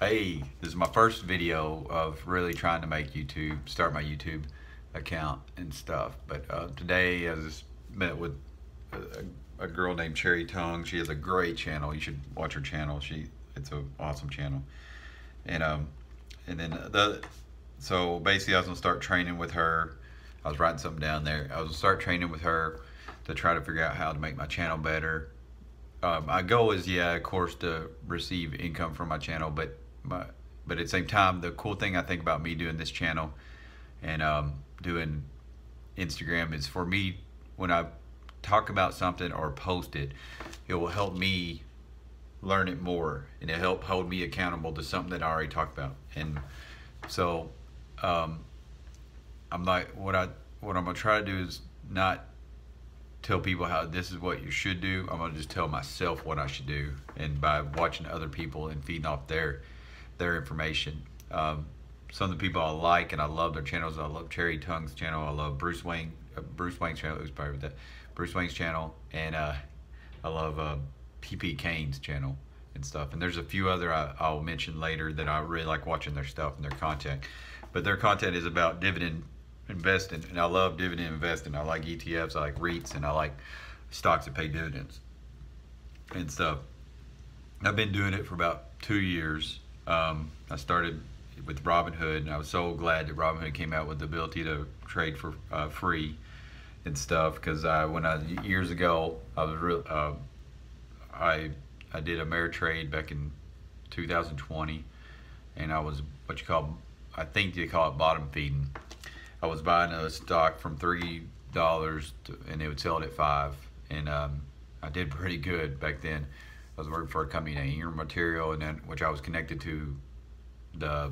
Hey, this is my first video of really trying to start my YouTube account and stuff. But today I just met with a girl named Cherry Tongue. She has a great channel. You should watch her channel. It's an awesome channel. And and then so basically I was gonna start training with her. I was writing something down there. I was gonna start training with her to try to figure out how to make my channel better. My goal is, yeah, of course, to receive income from my channel, but at the same time, the cool thing I think about me doing this channel and doing Instagram is, for me, when I talk about something or post it, it will help me learn it more, and it'll help hold me accountable to something that I already talked about. And so I'm like, what I'm gonna try to do is not tell people how this is what you should do. I'm gonna just tell myself what I should do, and by watching other people and feeding off their information. Some of the people I like and I love their channels. I love Cherry Tongue's channel. I love Bruce Wayne's channel. Who's probably with that? Bruce Wayne's channel, and I love PP Kane's channel and stuff. And there's a few other I'll mention later that I really like watching their stuff and their content. But their content is about dividend investing, and I love dividend investing. I like ETFs, I like REITs, and I like stocks that pay dividends and stuff. I've been doing it for about 2 years. I started with Robinhood, and I was so glad that Robinhood came out with the ability to trade for free and stuff. Because years ago, I was I did Ameritrade back in 2020, and I was I think they call it bottom feeding. I was buying a stock from $3 and they would sell it at 5, and I did pretty good back then. I was working for a company named Ingram Material, which I was connected to the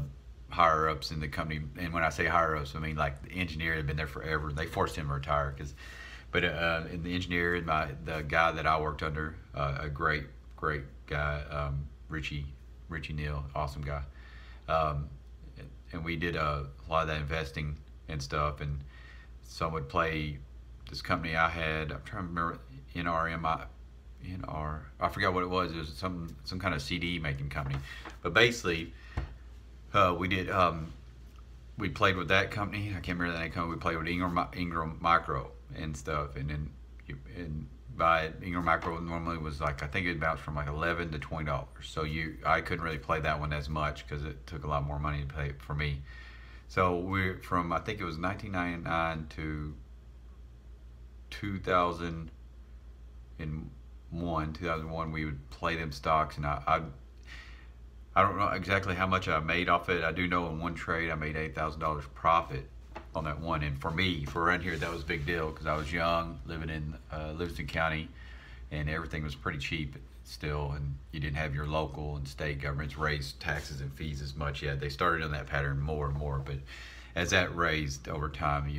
higher ups in the company. And when I say higher ups, I mean like the engineer had been there forever. They forced him to retire, and the engineer and the guy that I worked under, a great guy, Richie Neal, awesome guy. And we did a lot of that investing and stuff. And some would play this company I had. I'm trying to remember, I forgot what it was. It was some kind of CD making company. But basically, we played with that company. I can't remember the name of the company. We played with Ingram Micro and stuff. And by Ingram Micro normally was like, I think it bounced from like $11 to $20. So I couldn't really play that one as much because it took a lot more money to play for me. So I think it was 1999 to 2001, we would play them stocks, and I don't know exactly how much I made off it. I do know in one trade I made $8,000 profit on that one, and for around here, that was a big deal because I was young, living in Livingston County, and everything was pretty cheap still, and you didn't have your local and state governments raise taxes and fees as much yet. They started on that pattern more and more, but as that raised over time,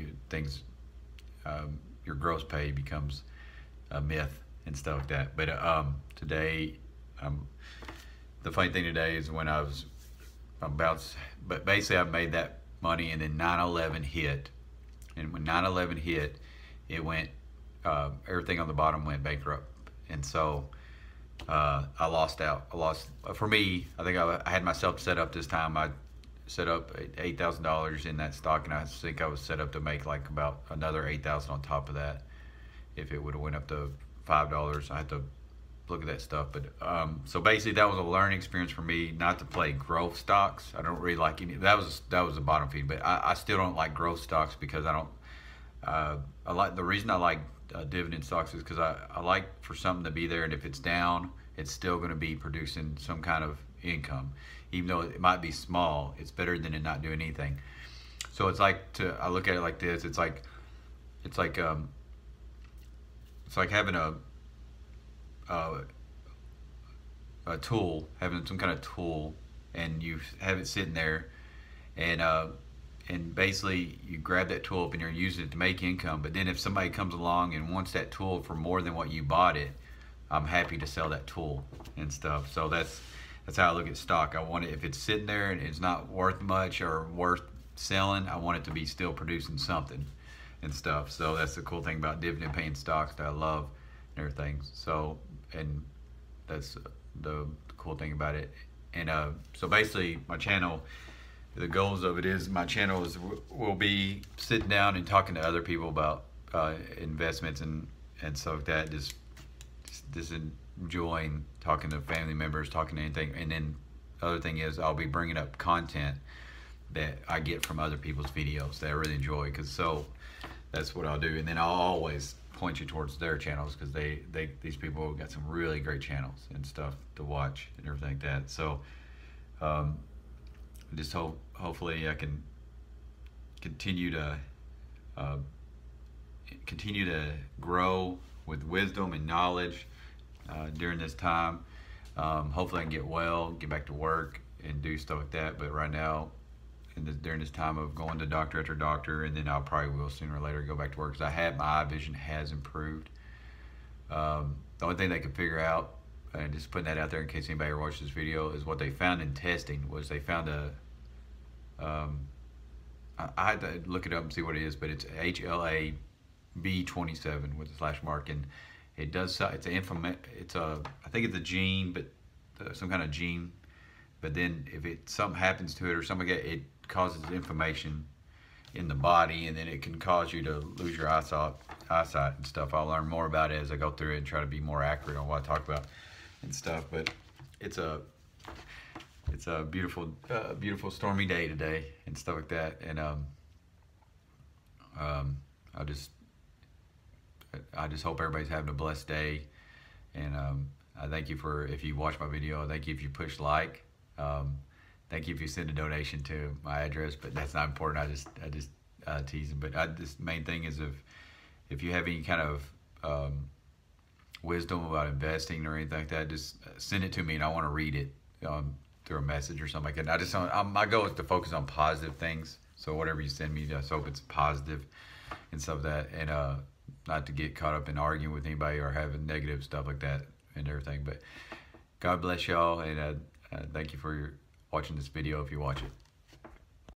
your gross pay becomes a myth and stuff like that. But today, the funny thing today is when but basically I made that money, and then 9/11 hit, and when 9/11 hit, it went, everything on the bottom went bankrupt, and so I lost out. For me, I think I had myself set up this time. I set up $8,000 in that stock, and I think I was set up to make like about another $8,000 on top of that if it would have went up to $5. I had to look at that stuff. But so basically, that was a learning experience for me, not to play growth stocks. I don't really like any. That was a bottom feed, but I still don't like growth stocks because I don't. The reason I like dividend stocks is because I like for something to be there, and if it's down, it's still going to be producing some kind of income, even though it might be small. It's better than it not doing anything. So it's like I look at it like this. It's like having a tool, having some kind of tool, and you have it sitting there, and basically you grab that tool up and you're using it to make income. But then if somebody comes along and wants that tool for more than what you bought it, I'm happy to sell that tool and stuff. So that's how I look at stock. I want it, if it's sitting there and it's not worth much or worth selling, I want it to be still producing something and stuff. So that's the cool thing about dividend paying stocks that I love and everything. So, and that's the cool thing about it. And so basically my channel, the goals of it is my channel will be sitting down and talking to other people about investments and stuff like that. Just enjoying talking to family members, talking to anything. And then the other thing is I'll be bringing up content that I get from other people's videos that I really enjoy, because so that's what I'll do. And then I'll always point you towards their channels, because these people have got some really great channels and stuff to watch and everything like that. So just hopefully I can continue to grow with wisdom and knowledge during this time. Hopefully I can get well, get back to work and do stuff like that. But right now, during this time of going to doctor after doctor, and then I'll probably will sooner or later go back to work, because my eye vision has improved. The only thing they could figure out, and just putting that out there in case anybody ever watched this video, is what they found in testing was they found I had to look it up and see what it is, but it's HLA-B27 with a slash mark, and it does, I think it's a gene, but some kind of gene. But then if something happens to it or something like that, it causes inflammation in the body, and then it can cause you to lose your eyesight and stuff. I'll learn more about it as I go through it and try to be more accurate on what I talk about and stuff. But it's a beautiful stormy day today and stuff like that. And I just hope everybody's having a blessed day. And I thank you if you watch my video. I thank you if you push like. Thank you if you send a donation to my address, but that's not important. I just tease them. But this main thing is if you have any kind of wisdom about investing or anything like that, just send it to me, and I want to read it through a message or something like that. My goal is to focus on positive things. So whatever you send me, I just hope it's positive and stuff like that, and not to get caught up in arguing with anybody or having negative stuff like that and everything. But God bless y'all, and thank you for watching this video if you watch it.